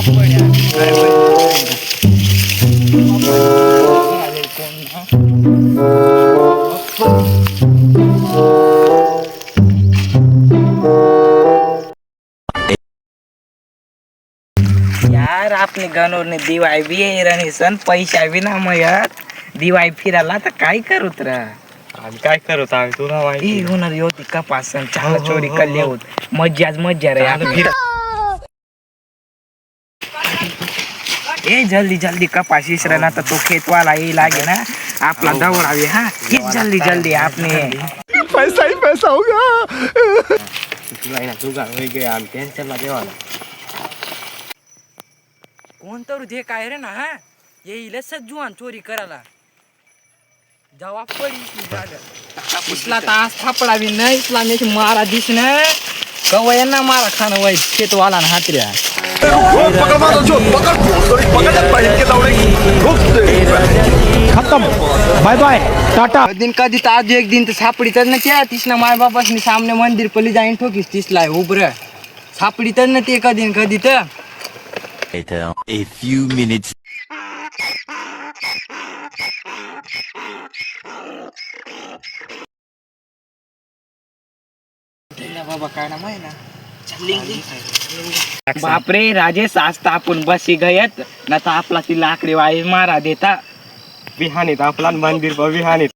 यार आपले गणोरने दिवाय बी रणी सण पैसा बी ना मग यार दिवाय फिरायला तर काय करू तर आम्ही काय करत आम्ही तुला माहिती होणार होती कपास चांगला चोरी कल्ले होत मज्जाच मज्जा रे आपली. ए जल्दी जल्दी कपास इसरा ना तो खेतवाला ये लागे ना आपला दौड़ावे. हाँ किस जल्दी जल्दी आपने पैसा ही पैसा होगा. तुला तुझा गया आम्ही टेन्शनला देवाला. कोण तर दे काय रे ना हा येईल सज्जुआन चोरी करायला जवाब पडी जागा इसला तास थापडा बी नाही इसला मी मारा दिस ना कवय ना मारा खाणं वय शेतवाला ना हातऱ्या. पकड़ मारो जो पकड़ खत्म. Bye bye tata. दिन कधी तर आज एक दिन तर सापडी तर ना त्या तिसना माय बापासनी सामने मंदिर पली जाईन ठोकीस तिसला उबर सापडी तर ना ते कधी कधी तर. A few minutes. बाबा काय ना माय ना बापरे राजेश आज आपण बसी गयत ना तर आपला ती लाकडी वाई मारा देता विहानीत आपला मंदिर विहानीत.